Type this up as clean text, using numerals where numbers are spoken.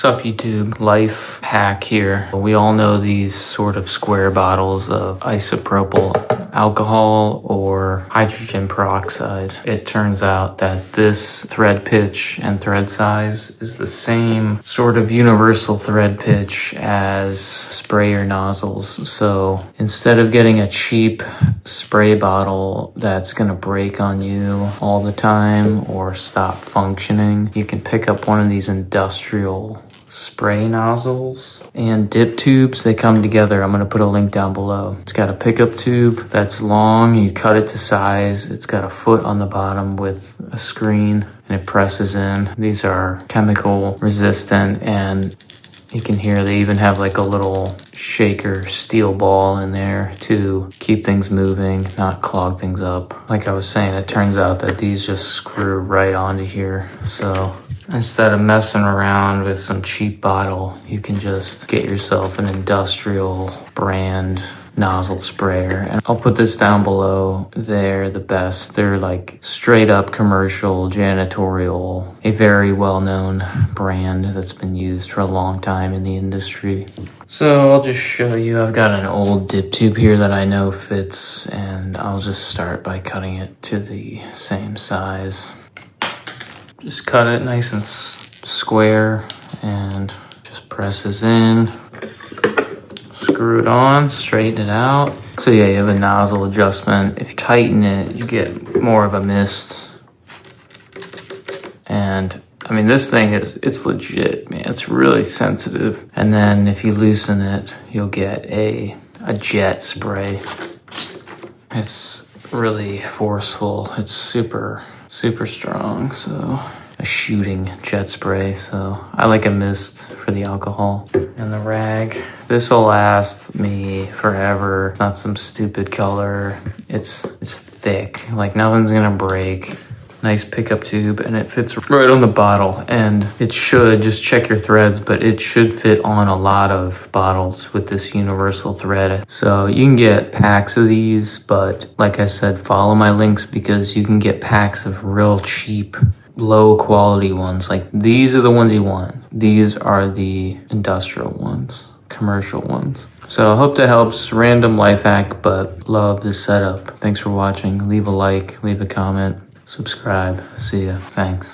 Sup YouTube, life hack here. We all know these sort of square bottles of isopropyl alcohol or hydrogen peroxide. It turns out that this thread pitch and thread size is the same sort of universal thread pitch as spray or nozzles. So instead of getting a cheap spray bottle that's gonna break on you all the time or stop functioning, you can pick up one of these industrial spray nozzles and dip tubes. They come together. I'm going to put a link down below. It's got a pickup tube that's long. You cut it to size. It's got a foot on the bottom with a screen and it presses in. These are chemical resistant, and you can hear they even have like a little shaker steel ball in there to keep things moving, not clog things up. Like I was saying, it turns out that these just screw right onto here. So instead of messing around with some cheap bottle, you can just get yourself an industrial brand nozzle sprayer. And I'll put this down below. They're the best. They're like straight up commercial Janitorial, a very well-known brand that's been used for a long time in the industry. So I'll just show you. I've got an old dip tube here that I know fits, and I'll just start by cutting it to the same size. Just cut it nice and square and just presses in. Screw it on, straighten it out. So yeah, you have a nozzle adjustment. If you tighten it, you get more of a mist. And I mean, this thing it's legit, man. It's really sensitive. And then if you loosen it, you'll get a jet spray. It's really forceful. It's super strong. So a shooting jet spray. So I like a mist for the alcohol. And the rag, this will last me forever. It's not some stupid color. It's thick, like nothing's gonna break. Nice pickup tube, and it fits right on the bottle. And it should, just check your threads, but it should fit on a lot of bottles with this universal thread. So you can get packs of these, but like I said, follow my links because you can get packs of real cheap, low quality ones. Like these are the ones you want. These are the industrial ones, commercial ones. So I hope that helps. Random life hack, but love this setup. Thanks for watching. Leave a like, leave a comment, subscribe. See ya. Thanks.